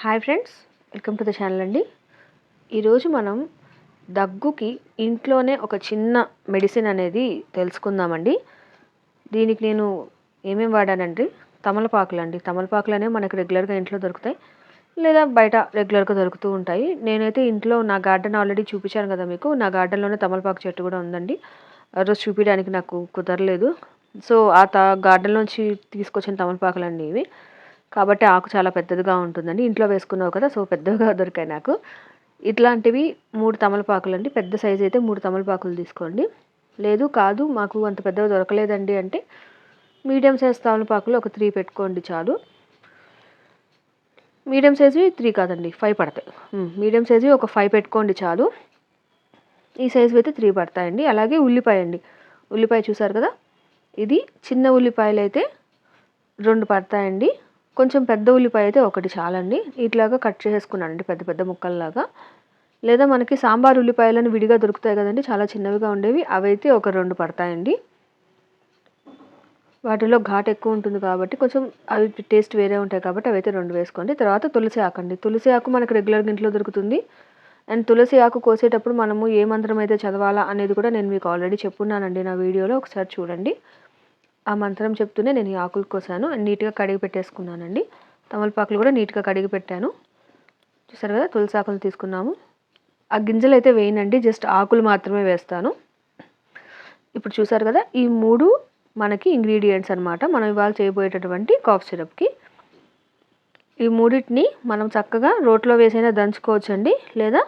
Hi friends, welcome to the channel అండి. ఈరోజు మనం దగ్గుకి ఇంట్లోనే ఒక చిన్న మెడిసిన్ అనేది తెలుసుకుందామండి. దీనికి నేను ఏమేమి వాడానంటే తమలపాకులు అనేవి మనకు రెగ్యులర్గా ఇంట్లో దొరుకుతాయి, లేదా బయట రెగ్యులర్గా దొరుకుతూ ఉంటాయి. నేనైతే ఇంట్లో నా గార్డెన్ ఆల్రెడీ చూపించాను కదా మీకు. నా గార్డెన్లోనే తమలపాకు చెట్టు కూడా ఉందండి. ఆ రోజు చూపించడానికి నాకు కుదరలేదు. సో గార్డెన్లోంచి తీసుకొచ్చిన తమలపాకులు అండి ఇవి. కాబట్టి ఆకు చాలా పెద్దదిగా ఉంటుందండి. ఇంట్లో వేసుకున్నావు కదా, సో పెద్దగా దొరికాయి నాకు. ఇట్లాంటివి 3 తమలపాకులు అండి. పెద్ద సైజు అయితే 3 తమలపాకులు తీసుకోండి. కాదు మాకు అంత పెద్దగా దొరకలేదండి అంటే మీడియం సైజ్ తమలపాకులు ఒక 3 పెట్టుకోండి చాలు. మీడియం సైజువి 3 కాదండి, 5 పడతాయి. మీడియం సైజువి ఒక 5 పెట్టుకోండి చాలు. ఈ సైజు అయితే 3 పడతాయండి. అలాగే ఉల్లిపాయ చూసారు కదా, ఇది చిన్న ఉల్లిపాయలు అయితే 2 పడతాయండి. కొంచెం పెద్ద ఉల్లిపాయ అయితే ఒకటి చాలండి. ఇట్లాగా కట్ చేసేసుకున్నానండి పెద్ద పెద్ద ముక్కల్లాగా. లేదా మనకి సాంబార్ ఉల్లిపాయలని విడిగా దొరుకుతాయి కదండి, చాలా చిన్నవిగా ఉండేవి, అవైతే ఒక 2 పడతాయండి. వాటిలో ఘాట్ ఎక్కువ ఉంటుంది కాబట్టి కొంచెం అవి టేస్ట్ వేరే ఉంటాయి కాబట్టి అవైతే 2 వేసుకోండి. తర్వాత తులసి ఆకు అండి. తులసి ఆకు మనకు రెగ్యులర్గా ఇంట్లో దొరుకుతుంది. అండ్ తులసి ఆకు కోసేటప్పుడు మనము ఏ మంత్రం అయితే చదవాలా అనేది కూడా నేను మీకు ఆల్రెడీ చెప్పున్నానండి నా వీడియోలో, ఒకసారి చూడండి. ఆ మంత్రం చెప్తూనే నేను ఈ ఆకులు కోసాను అండ్ నీట్గా కడిగి పెట్టేసుకున్నానండి. తమలపాకులు కూడా నీట్గా కడిగి పెట్టాను. చూసారు కదా, తులసి ఆకులు తీసుకున్నాము. ఆ గింజలు అయితే వేయనండి, జస్ట్ ఆకులు మాత్రమే వేస్తాను. ఇప్పుడు చూసారు కదా, ఈ 3 మనకి ఇంగ్రీడియంట్స్ అనమాట మనం ఇవాళ చేయబోయేటటువంటి కాఫ్ సిరప్కి. ఈ మూడింటిని మనం చక్కగా రోట్లో వేసైనా దంచుకోవచ్చండి, లేదా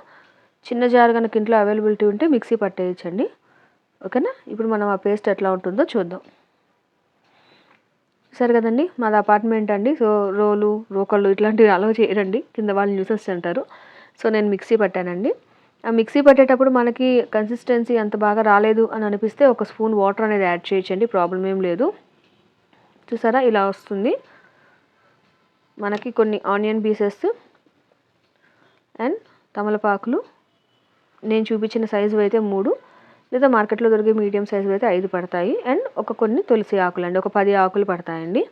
చిన్న జార్ కనుక ఇంట్లో అవైలబిలిటీ ఉంటే మిక్సీ పట్టేయచ్చండి. ఓకేనా, ఇప్పుడు మనం ఆ పేస్ట్ ఎట్లా ఉంటుందో చూద్దాం. సరే కదండి, మాది అపార్ట్మెంట్ అండి. సో రోకళ్ళు ఇట్లాంటివి అలౌ చేయరండి, కింద వాళ్ళు న్యూసెన్స్ అంటారు. సో నేను మిక్సీ పట్టానండి. ఆ మిక్సీ పట్టేటప్పుడు మనకి కన్సిస్టెన్సీ అంత బాగా రాలేదు అని అనిపిస్తే ఒక స్పూన్ వాటర్ అనేది యాడ్ చేయొచ్చండి, ప్రాబ్లం ఏం లేదు. చూసారా, ఇలా వస్తుంది. మనకి కొన్ని ఆనియన్ పీసెస్ అండ్ తమలపాకులు నేను చూపించిన సైజు అయితే 3, లేదా మార్కెట్లో దొరికే మీడియం సైజు అయితే 5 పడతాయి. అండ్ కొన్ని తులసి ఆకులు అండి, ఒక 10 ఆకులు పడతాయండి.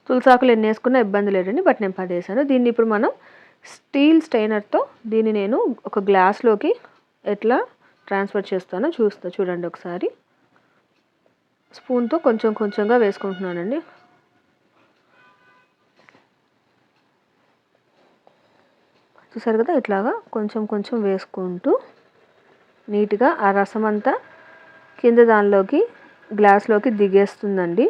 తులసి ఆకులు ఎన్ని వేసుకున్నా ఇబ్బంది లేదండి, బట్ నేను 10 వేసాను. దీన్ని ఇప్పుడు మనం స్టీల్ స్టైనర్తో దీన్ని నేను ఒక గ్లాస్లోకి ఎట్లా ట్రాన్స్ఫర్ చేస్తానో చూడండి ఒకసారి. స్పూన్తో కొంచెం కొంచెంగా వేసుకుంటున్నానండి. చూసారు కదా, ఇట్లాగా కొంచెం కొంచెం వేసుకుంటూ నీట్గా ఆ రసం అంతా కింద దానిలోకి గ్లాస్లోకి దిగేస్తుందండి.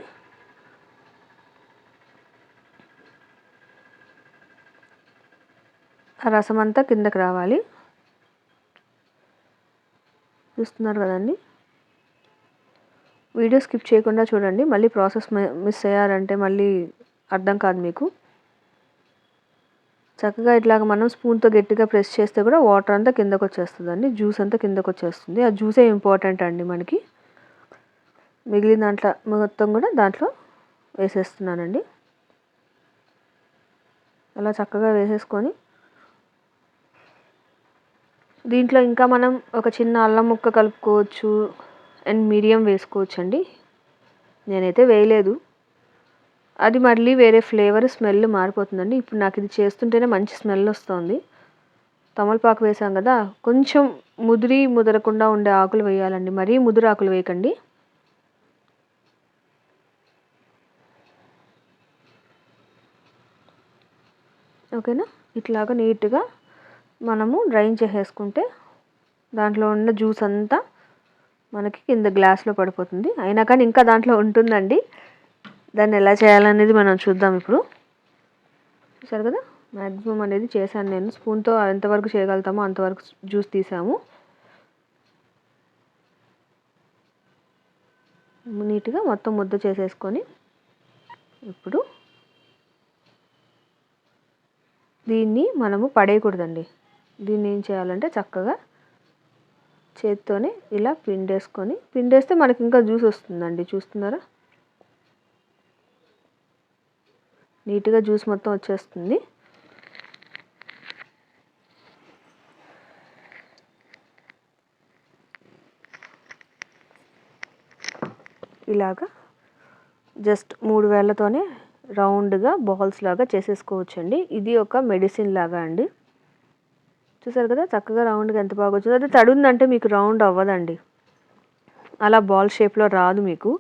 ఆ రసం అంతా కిందకి రావాలి. చూస్తున్నారు కదండి, వీడియో స్కిప్ చేయకుండా చూడండి. మళ్ళీ ప్రాసెస్ మిస్ అయ్యారంటే మళ్ళీ అర్థం కాదు మీకు. చక్కగా ఇట్లాగ మనం స్పూన్తో గట్టిగా ప్రెస్ చేస్తే కూడా వాటర్ అంతా కిందకు వచ్చేస్తుందండి, జ్యూస్ అంతా కిందకు వచ్చేస్తుంది. ఆ జ్యూసే ఇంపార్టెంట్ అండి మనకి. మిగిలిన దాంట్లో మొత్తం కూడా దాంట్లో వేసేస్తున్నానండి. అలా చక్కగా వేసేసుకొని దీంట్లో ఇంకా మనం ఒక చిన్న అల్లం ముక్క కలుపుకోవచ్చు అండ్ మిరియం వేసుకోవచ్చు అండి. నేనైతే వేయలేదు, అది మళ్ళీ వేరే ఫ్లేవర్ స్మెల్ మారిపోతుందండి. ఇప్పుడు నాకు ఇది చేస్తుంటేనే మంచి స్మెల్ వస్తుంది. తమలపాకు వేసాం కదా, కొంచెం ముదరకుండా ఉండే ఆకులు వేయాలండి, మరీ ముదురు ఆకులు వేయకండి. ఓకేనా, ఇట్లాగా నీట్గా మనము డ్రైన్ చేసేసుకుంటే దాంట్లో ఉన్న జ్యూస్ అంతా మనకి కింద గ్లాస్లో పడిపోతుంది. అయినా కానీ ఇంకా దాంట్లో ఉంటుందండి, దాన్ని ఎలా చేయాలనేది మనం చూద్దాం ఇప్పుడు. చూసారు కదా, మ్యాక్సిమం అనేది చేశాను నేను. స్పూన్తో ఎంతవరకు చేయగలుగుతామో అంతవరకు జ్యూస్ తీసాము. నీట్గా మొత్తం ముద్ద చేసేసుకొని ఇప్పుడు దీన్ని మనము పడేయకూడదండి. దీన్ని ఏం చేయాలంటే చక్కగా చేత్తోనే ఇలా పిండేస్తే మనకి ఇంకా జ్యూస్ వస్తుందండి. చూస్తున్నారా, నీట్గా జ్యూస్ మొత్తం వచ్చేస్తుంది. ఇలాగా జస్ట్ 3 వేళ్ళతోనే రౌండ్గా బాల్స్ లాగా చేసేసుకోవచ్చండి. ఇది ఒక మెడిసిన్ లాగా అండి. చూసారు కదా చక్కగా రౌండ్గా ఎంత బాగా వచ్చిందో. అది తడి ఉందంటే మీకు రౌండ్ అవ్వదండి, అలా బాల్ షేప్లో రాదు మీకు.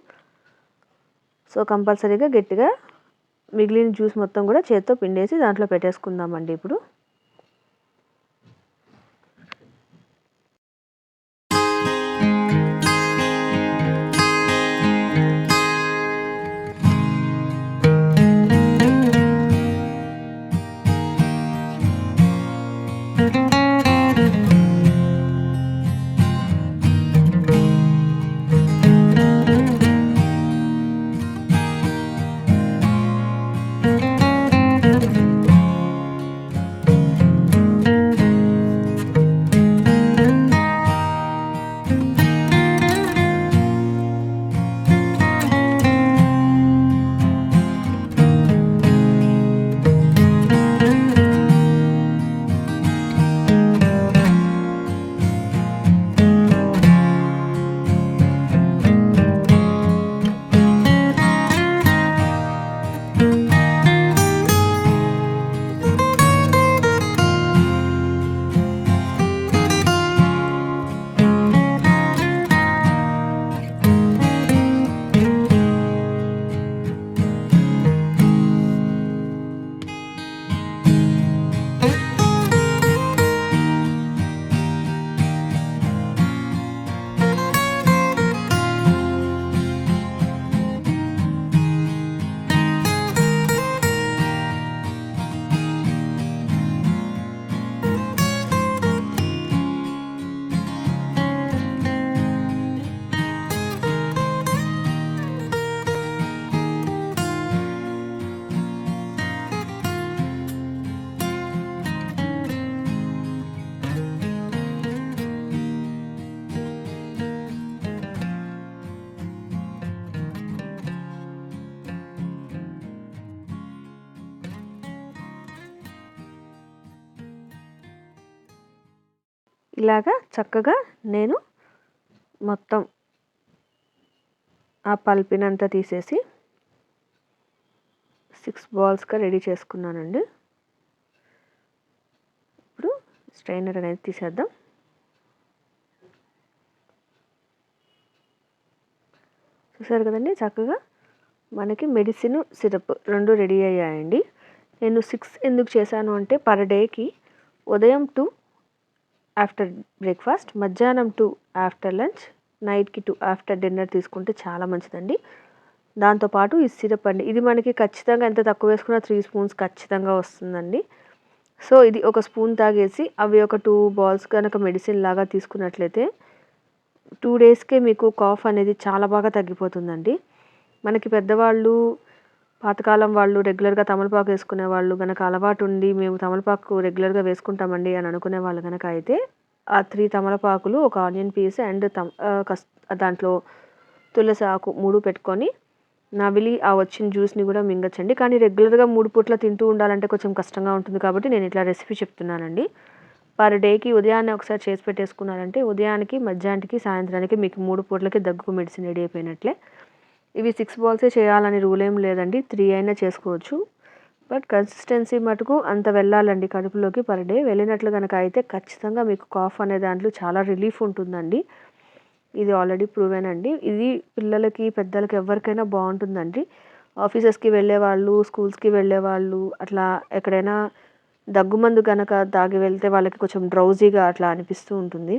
సో కంపల్సరీగా గట్టిగా మిగిలిన జ్యూస్ మొత్తం కూడా చేత్తో పిండేసి దాంట్లో పెట్టేసుకుందామండి ఇప్పుడు. ఇలాగా చక్కగా నేను మొత్తం ఆ పల్పినంతా తీసేసి 6 బాల్స్గా రెడీ చేసుకున్నానండి. ఇప్పుడు స్ట్రైనర్ అనేది తీసేద్దాం. చూసారు కదండి చక్కగా మనకి మెడిసిన్ సిరప్ రెండు రెడీ అయ్యాయండి. నేను 6 ఎందుకు చేశాను అంటే పర్ డేకి ఉదయం 2 ఆఫ్టర్ బ్రేక్ఫాస్ట్, మధ్యాహ్నం 2 ఆఫ్టర్ లంచ్, నైట్కి 2 ఆఫ్టర్ డిన్నర్ తీసుకుంటే చాలా మంచిదండి. దాంతోపాటు ఈ సిరప్ అండి, ఇది మనకి ఖచ్చితంగా ఎంత తక్కువ వేసుకున్నా 3 స్పూన్స్ ఖచ్చితంగా వస్తుందండి. సో ఇది ఒక స్పూన్ తాగేసి అవి ఒక 2 బాల్స్ కనుక మెడిసిన్ లాగా తీసుకున్నట్లయితే 2 డేస్కే మీకు కాఫ్ అనేది చాలా బాగా తగ్గిపోతుందండి. మనకి పెద్దవాళ్ళు, పాతకాలం వాళ్ళు రెగ్యులర్గా తమలపాకు వేసుకునే వాళ్ళు కనుక అలవాటు ఉండి మేము తమలపాకు రెగ్యులర్గా వేసుకుంటామండి అని అనుకునే వాళ్ళు కనుక అయితే ఆ 3 తమలపాకులు, ఒక ఆనియన్ పీస్ అండ్ దాంట్లో తులసి ఆకు 3 పెట్టుకొని నవిలి ఆ వచ్చిన జ్యూస్ని కూడా మింగచ్చండి. కానీ రెగ్యులర్గా 3 పూట్ల తింటూ ఉండాలంటే కొంచెం కష్టంగా ఉంటుంది కాబట్టి నేను ఇట్లా రెసిపీ చెప్తున్నానండి. పర్ డేకి ఉదయాన్నే ఒకసారి చేసి పెట్టేసుకున్నారంటే ఉదయానికి, మధ్యాహ్నానికి, సాయంత్రానికి మీకు 3 పూట్లకి దగ్గుకు మెడిసిన్ రెడీ అయిపోయినట్లే. ఇవి 6 బాల్సే చేయాలని రూల్ ఏం లేదండి, 3 అయినా చేసుకోవచ్చు. బట్ కన్సిస్టెన్సీ మటుకు అంత వెళ్ళాలండి కడుపులోకి పర్ డే. వెళ్ళినట్లు కనుక అయితే ఖచ్చితంగా మీకు కాఫ్ అనే దాంట్లో చాలా రిలీఫ్ ఉంటుందండి. ఇది ఆల్రెడీ ప్రూవెన్ అండి. ఇది పిల్లలకి, పెద్దలకి ఎవరికైనా బాగుంటుందండి. ఆఫీసెస్కి వెళ్ళేవాళ్ళు, స్కూల్స్కి వెళ్ళేవాళ్ళు, అట్లా ఎక్కడైనా దగ్గుమందు కనుక తాగి వెళ్తే వాళ్ళకి కొంచెం డ్రౌజీగా అట్లా అనిపిస్తూ ఉంటుంది.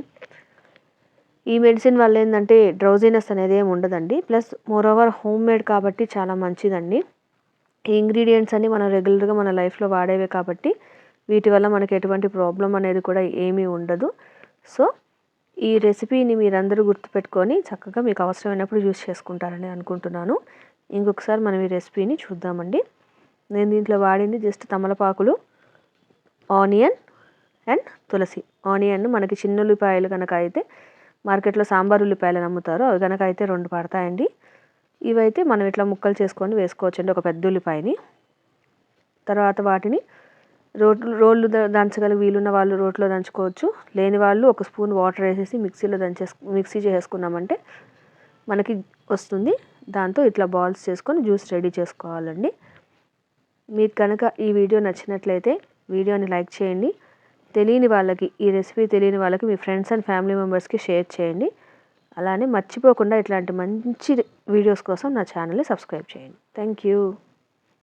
ఈ మెడిసిన్ వల్ల ఏంటంటే డ్రౌజీనెస్ అనేది ఏమి ఉండదండి. Plus more over home made కాబట్టి చాలా మంచిదండి. ఈ ఇంగ్రీడియంట్స్ అన్నీ మనం రెగ్యులర్గా మన లైఫ్లో వాడేవే కాబట్టి వీటి వల్ల మనకి ఎటువంటి ప్రాబ్లం అనేది కూడా ఏమీ ఉండదు. సో ఈ రెసిపీని మీరందరూ గుర్తుపెట్టుకొని చక్కగా మీకు అవసరమైనప్పుడు యూస్ చేసుకుంటారని అనుకుంటున్నాను. ఇంకొకసారి మనం ఈ రెసిపీని చూద్దామండి. నేను దీంట్లో వాడింది జస్ట్ తమలపాకులు, ఆనియన్ అండ్ తులసి. ఆనియన్ మనకి చిన్న ఉల్లిపాయలు కనుక అయితే మార్కెట్లో సాంబార్ ఉల్లిపాయలు అమ్ముతారు, అవి కనుక అయితే 2 పడతాయండి. ఇవైతే మనం ఇట్లా ముక్కలు చేసుకొని వేసుకోవచ్చండి, ఒక పెద్ద ఉల్లిపాయని. తర్వాత వాటిని రోళ్ళు దంచగల వీలున్న వాళ్ళు రోట్లో దంచుకోవచ్చు, లేని వాళ్ళు ఒక స్పూన్ వాటర్ వేసేసి మిక్సీ చేసుకున్నామంటే మనకి వస్తుంది. దాంతో ఇట్లా బాల్స్ చేసుకొని జ్యూస్ రెడీ చేసుకోవాలండి. మీకు కనుక ఈ వీడియో నచ్చినట్లయితే వీడియోని లైక్ చేయండి. తెలియని వాళ్ళకి, ఈ రెసిపీ తెలియని వాళ్ళకి మీ ఫ్రెండ్స్ అండ్ ఫ్యామిలీ మెంబర్స్కి షేర్ చేయండి. అలానే మర్చిపోకుండా ఇట్లాంటి మంచి వీడియోస్ కోసం నా ఛానల్ని సబ్స్క్రైబ్ చేయండి. Thank you.